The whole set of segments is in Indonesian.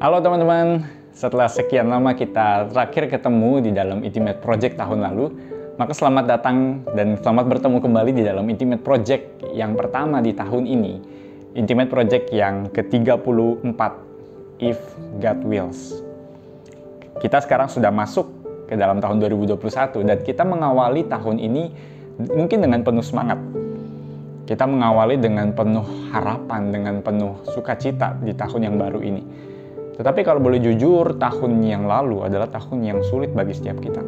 Halo teman-teman, setelah sekian lama kita terakhir ketemu di dalam Intimate Project tahun lalu, maka selamat datang dan selamat bertemu kembali di dalam Intimate Project yang pertama di tahun ini. Intimate Project yang ke-34, If God Wills. Kita sekarang sudah masuk ke dalam tahun 2021 dan kita mengawali tahun ini mungkin dengan penuh semangat. Kita mengawali dengan penuh harapan, dengan penuh sukacita di tahun yang baru ini. Tetapi kalau boleh jujur, tahun yang lalu adalah tahun yang sulit bagi setiap kita.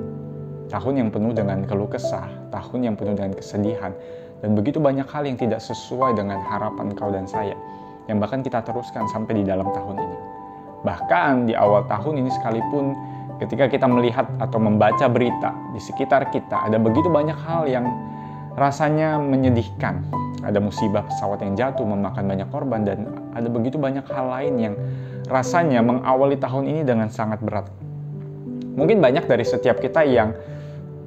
Tahun yang penuh dengan keluh kesah, tahun yang penuh dengan kesedihan, dan begitu banyak hal yang tidak sesuai dengan harapan kau dan saya, yang bahkan kita teruskan sampai di dalam tahun ini. Bahkan di awal tahun ini sekalipun, ketika kita melihat atau membaca berita di sekitar kita, ada begitu banyak hal yang rasanya menyedihkan. Ada musibah pesawat yang jatuh memakan banyak korban, dan ada begitu banyak hal lain yang rasanya mengawali tahun ini dengan sangat berat. Mungkin banyak dari setiap kita yang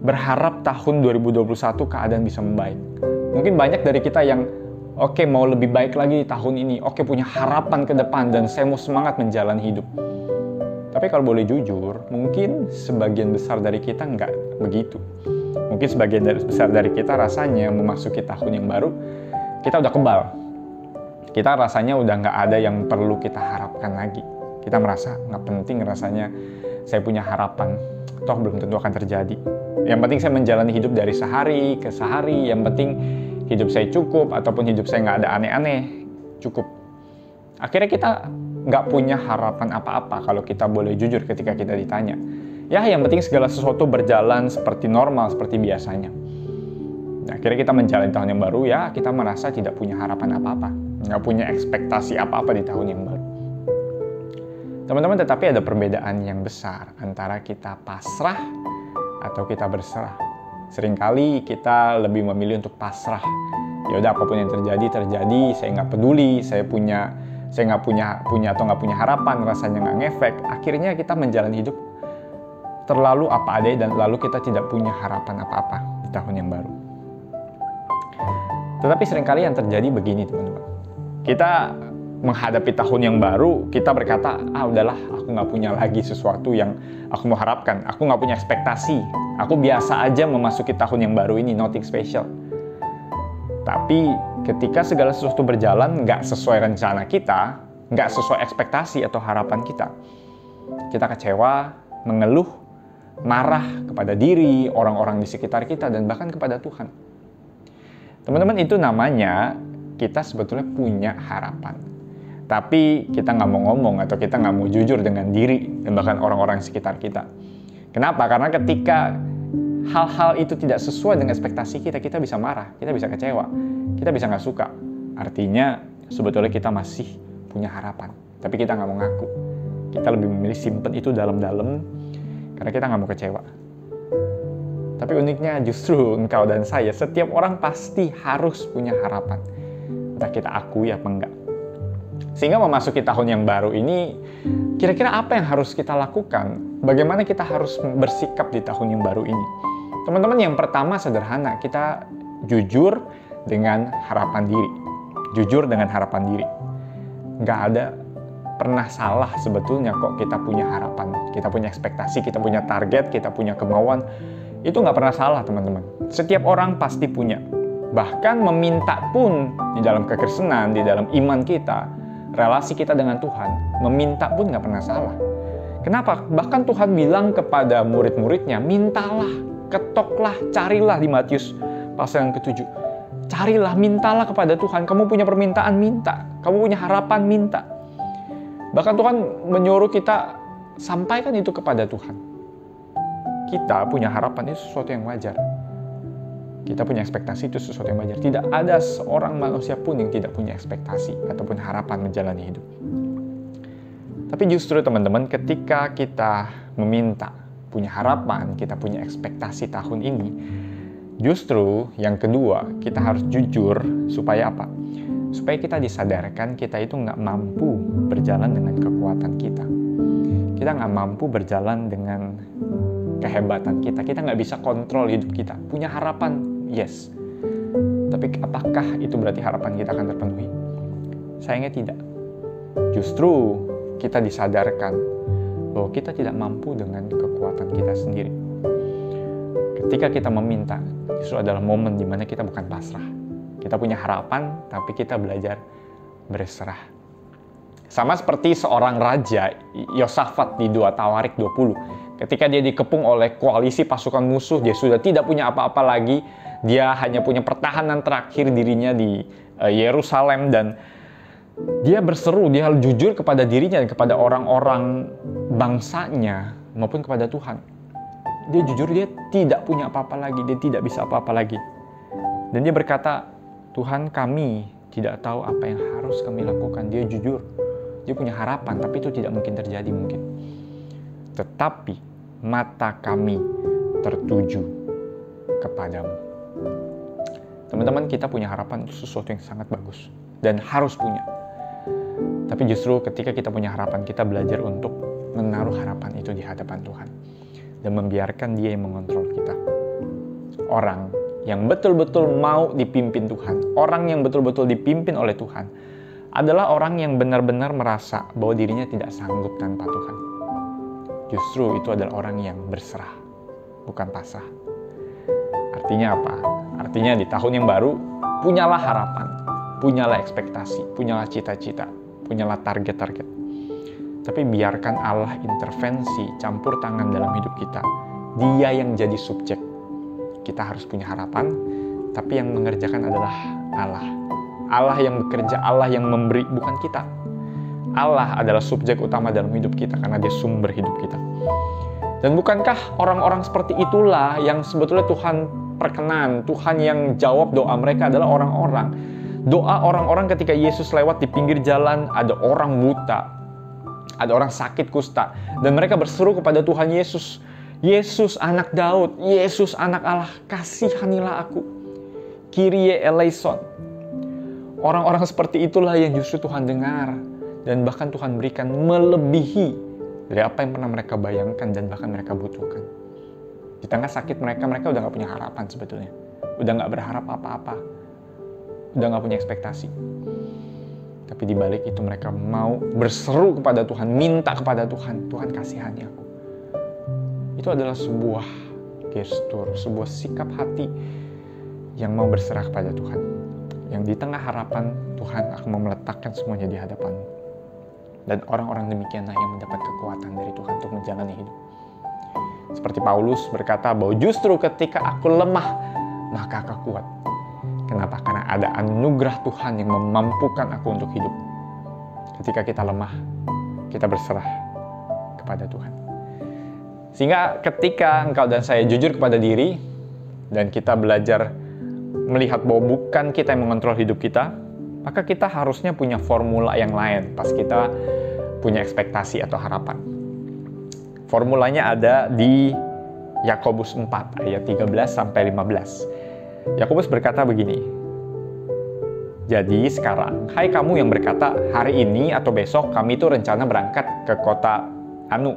berharap tahun 2021 keadaan bisa membaik. Mungkin banyak dari kita yang oke, mau lebih baik lagi di tahun ini, oke, punya harapan ke depan dan saya mau semangat menjalani hidup. Tapi kalau boleh jujur, mungkin sebagian besar dari kita nggak begitu. Mungkin sebagian besar dari kita rasanya memasuki tahun yang baru, kita udah kebal. Kita rasanya udah nggak ada yang perlu kita harapkan lagi. Kita merasa nggak penting rasanya saya punya harapan, toh belum tentu akan terjadi. Yang penting saya menjalani hidup dari sehari ke sehari, yang penting hidup saya cukup, ataupun hidup saya nggak ada aneh-aneh, cukup. Akhirnya kita nggak punya harapan apa-apa kalau kita boleh jujur ketika kita ditanya. Ya, yang penting segala sesuatu berjalan seperti normal, seperti biasanya. Nah, akhirnya kita menjalani tahun yang baru, ya kita merasa tidak punya harapan apa-apa, nggak punya ekspektasi apa-apa di tahun yang baru. Teman-teman, tetapi ada perbedaan yang besar antara kita pasrah atau kita berserah. Seringkali kita lebih memilih untuk pasrah. Ya udah, apapun yang terjadi, saya nggak peduli, saya nggak punya harapan, rasanya nggak ngefek. Akhirnya kita menjalani hidup terlalu apa adanya, dan lalu kita tidak punya harapan apa-apa di tahun yang baru. Tetapi seringkali yang terjadi begini, teman-teman. Kita menghadapi tahun yang baru, kita berkata, udahlah, aku nggak punya lagi sesuatu yang aku mau harapkan. Aku nggak punya ekspektasi. Aku biasa aja memasuki tahun yang baru ini, nothing special. Tapi ketika segala sesuatu berjalan nggak sesuai rencana kita, nggak sesuai ekspektasi atau harapan kita kecewa, mengeluh, marah kepada diri, orang-orang di sekitar kita, dan bahkan kepada Tuhan. Teman-teman, itu namanya kita sebetulnya punya harapan. Tapi kita nggak mau ngomong atau kita nggak mau jujur dengan diri dan bahkan orang-orang di sekitar kita. Kenapa? Karena ketika hal-hal itu tidak sesuai dengan ekspektasi kita, kita bisa marah, kita bisa kecewa, kita bisa nggak suka. Artinya sebetulnya kita masih punya harapan, tapi kita nggak mau ngaku. Kita lebih memilih simpen itu dalam-dalam karena kita nggak mau kecewa. Tapi uniknya justru engkau dan saya, setiap orang pasti harus punya harapan. Entah kita akui apa enggak. Sehingga memasuki tahun yang baru ini, kira-kira apa yang harus kita lakukan? Bagaimana kita harus bersikap di tahun yang baru ini? Teman-teman, yang pertama sederhana, kita jujur dengan harapan diri. Jujur dengan harapan diri. Nggak ada pernah salah sebetulnya kok kita punya harapan. Kita punya ekspektasi, kita punya target, kita punya kemauan. Itu nggak pernah salah, teman-teman. Setiap orang pasti punya. Bahkan meminta pun di dalam kekristenan, di dalam iman kita, relasi kita dengan Tuhan, meminta pun nggak pernah salah. Kenapa? Bahkan Tuhan bilang kepada murid-muridnya, mintalah, ketoklah, carilah, di Matius pasal yang ke-7. Carilah, mintalah kepada Tuhan. Kamu punya permintaan, minta. Kamu punya harapan, minta. Bahkan Tuhan menyuruh kita sampaikan itu kepada Tuhan. Kita punya harapan itu sesuatu yang wajar. Kita punya ekspektasi itu sesuatu yang wajar. Tidak ada seorang manusia pun yang tidak punya ekspektasi ataupun harapan menjalani hidup. Tapi justru teman-teman, ketika kita meminta, punya harapan, kita punya ekspektasi tahun ini, justru yang kedua, kita harus jujur supaya apa? Supaya kita disadarkan kita itu nggak mampu berjalan dengan kekuatan kita. Kita nggak mampu berjalan dengan kehebatan kita. Kita nggak bisa kontrol hidup kita. Punya harapan, yes. Tapi apakah itu berarti harapan kita akan terpenuhi? Sayangnya tidak. Justru kita disadarkan bahwa kita tidak mampu dengan kekuatan kita sendiri. Ketika kita meminta, justru adalah momen di mana kita bukan pasrah. Kita punya harapan, tapi kita belajar berserah. Sama seperti seorang raja, Yosafat di 2 Tawarik 20. Ketika dia dikepung oleh koalisi pasukan musuh, dia sudah tidak punya apa-apa lagi. Dia hanya punya pertahanan terakhir dirinya di Yerusalem, dan dia berseru, dia jujur kepada dirinya dan kepada orang-orang bangsanya maupun kepada Tuhan. Dia jujur, dia tidak punya apa-apa lagi, dia tidak bisa apa-apa lagi. Dan dia berkata, Tuhan, kami tidak tahu apa yang harus kami lakukan. Dia jujur, dia punya harapan, tapi itu tidak mungkin terjadi mungkin. Tetapi mata kami tertuju kepadamu. Teman-teman, kita punya harapan itu sesuatu yang sangat bagus dan harus punya. Tapi justru ketika kita punya harapan, kita belajar untuk menaruh harapan itu di hadapan Tuhan dan membiarkan Dia yang mengontrol kita. Orang yang betul-betul mau dipimpin Tuhan, orang yang betul-betul dipimpin oleh Tuhan, adalah orang yang benar-benar merasa bahwa dirinya tidak sanggup tanpa Tuhan. Justru itu adalah orang yang berserah, bukan pasrah. Artinya apa? Artinya di tahun yang baru, punyalah harapan, punyalah ekspektasi, punyalah cita-cita, punyalah target-target. Tapi biarkan Allah intervensi, campur tangan dalam hidup kita. Dia yang jadi subjek. Kita harus punya harapan, tapi yang mengerjakan adalah Allah. Allah yang bekerja, Allah yang memberi, bukan kita. Allah adalah subjek utama dalam hidup kita karena Dia sumber hidup kita. Dan bukankah orang-orang seperti itulah yang sebetulnya Tuhan perkenan, Tuhan yang jawab doa mereka adalah orang-orang. Doa orang-orang ketika Yesus lewat di pinggir jalan, ada orang buta, ada orang sakit kusta, dan mereka berseru kepada Tuhan Yesus, Yesus anak Daud, Yesus anak Allah, kasihanilah aku. Kyrie eleison. Orang-orang seperti itulah yang justru Tuhan dengar, dan bahkan Tuhan berikan melebihi dari apa yang pernah mereka bayangkan dan bahkan mereka butuhkan. Di tengah sakit mereka udah gak punya harapan sebetulnya. Udah gak berharap apa-apa. Udah gak punya ekspektasi. Tapi di balik itu mereka mau berseru kepada Tuhan, minta kepada Tuhan, Tuhan kasihani aku. Itu adalah sebuah gestur, sebuah sikap hati yang mau berserah kepada Tuhan. Yang di tengah harapan, Tuhan akan mau meletakkan semuanya di hadapanmu. Dan orang-orang demikianlah yang mendapat kekuatan dari Tuhan untuk menjalani hidup. Seperti Paulus berkata bahwa justru ketika aku lemah, maka aku kuat. Kenapa? Karena ada anugerah Tuhan yang memampukan aku untuk hidup. Ketika kita lemah, kita berserah kepada Tuhan. Sehingga ketika engkau dan saya jujur kepada diri, dan kita belajar melihat bahwa bukan kita yang mengontrol hidup kita, maka kita harusnya punya formula yang lain pas kita punya ekspektasi atau harapan. Formulanya ada di Yakobus 4 ayat 13-15. Yakobus berkata begini, jadi sekarang, hai kamu yang berkata, hari ini atau besok kami itu rencana berangkat ke kota Anu.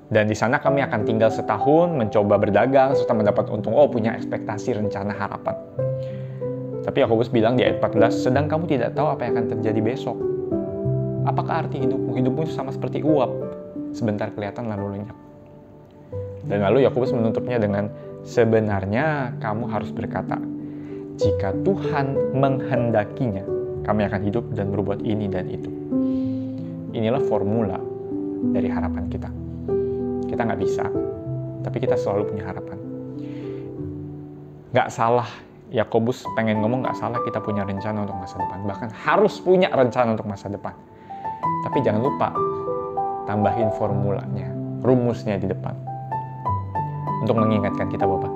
Dan di sana kami akan tinggal setahun, mencoba berdagang, serta mendapat untung. Oh, punya ekspektasi, rencana, harapan. Tapi Yakobus bilang di ayat 14, sedang kamu tidak tahu apa yang akan terjadi besok. Apakah arti hidupmu? Hidupmu sama seperti uap, sebentar kelihatan lalu lenyap. Dan lalu Yakobus menutupnya dengan, sebenarnya kamu harus berkata, jika Tuhan menghendakinya, kami akan hidup dan berbuat ini dan itu. Inilah formula dari harapan kita. Kita nggak bisa, tapi kita selalu punya harapan. Nggak salah, Yakobus pengen ngomong nggak salah kita punya rencana untuk masa depan. Bahkan harus punya rencana untuk masa depan. Tapi jangan lupa, tambahin formulanya, rumusnya di depan. Untuk mengingatkan kita bahwa,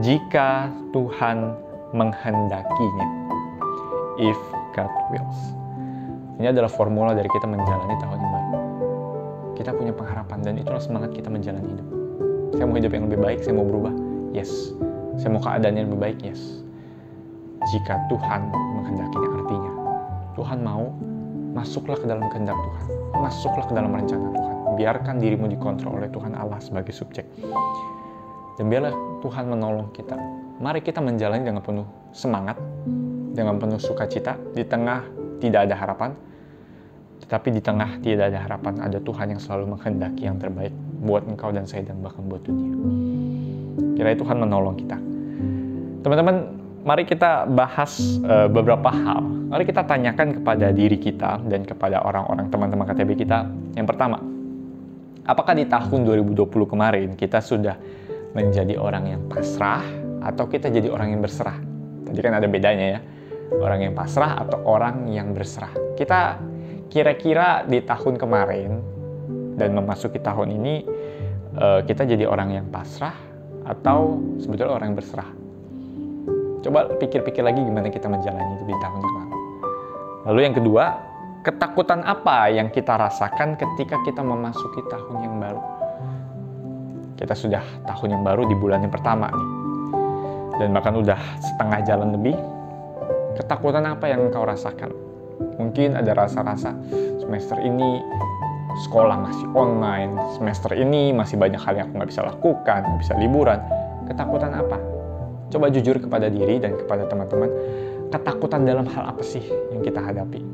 jika Tuhan menghendakinya, if God wills. Ini adalah formula dari kita menjalani tahun yang baru. Kita punya pengharapan dan itulah semangat kita menjalani hidup. Saya mau hidup yang lebih baik, saya mau berubah, yes. Saya mau keadaan yang lebih baik, yes. Jika Tuhan menghendakinya, artinya Tuhan mau, masuklah ke dalam kehendak Tuhan, masuklah ke dalam rencana Tuhan. Biarkan dirimu dikontrol oleh Tuhan Allah sebagai subjek. Dan biarlah Tuhan menolong kita. Mari kita menjalani dengan penuh semangat, dengan penuh sukacita, di tengah tidak ada harapan. Tetapi di tengah tidak ada harapan, ada Tuhan yang selalu menghendaki yang terbaik buat engkau dan saya dan bahkan buat dunia. Kiranya Tuhan menolong kita. Teman-teman, mari kita bahas beberapa hal. Mari kita tanyakan kepada diri kita dan kepada orang-orang teman-teman KTB kita. Yang pertama, apakah di tahun 2020 kemarin kita sudah menjadi orang yang pasrah atau kita jadi orang yang berserah? Tadi kan ada bedanya ya, orang yang pasrah atau orang yang berserah. Kita kira-kira di tahun kemarin dan memasuki tahun ini, kita jadi orang yang pasrah atau sebetulnya orang yang berserah? Coba pikir-pikir lagi gimana kita menjalani itu di tahun yang lalu. Lalu yang kedua, ketakutan apa yang kita rasakan ketika kita memasuki tahun yang baru? Kita sudah tahun yang baru di bulan yang pertama nih, dan bahkan udah setengah jalan lebih. Ketakutan apa yang engkau rasakan? Mungkin ada rasa-rasa semester ini sekolah masih online, semester ini masih banyak hal yang aku nggak bisa lakukan, nggak bisa liburan. Ketakutan apa? Coba jujur kepada diri dan kepada teman-teman, ketakutan dalam hal apa sih yang kita hadapi?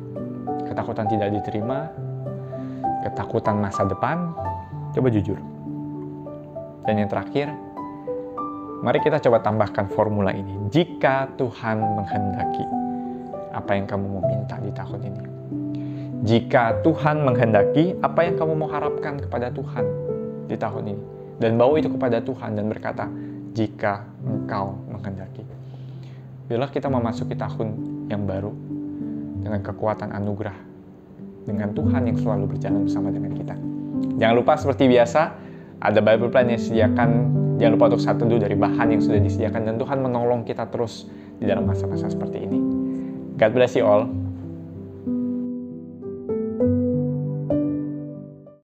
Ketakutan tidak diterima, ketakutan masa depan, coba jujur. Dan yang terakhir, mari kita coba tambahkan formula ini. Jika Tuhan menghendaki, apa yang kamu mau minta di tahun ini? Jika Tuhan menghendaki, apa yang kamu mau harapkan kepada Tuhan di tahun ini? Dan bawa itu kepada Tuhan dan berkata, jika engkau menghendaki. Bila kita memasuki tahun yang baru dengan kekuatan anugerah, dengan Tuhan yang selalu berjalan bersama dengan kita. Jangan lupa seperti biasa, ada Bible Plan yang disediakan. Jangan lupa untuk saat teduh dari bahan yang sudah disediakan, dan Tuhan menolong kita terus di dalam masa-masa seperti ini. God bless you all.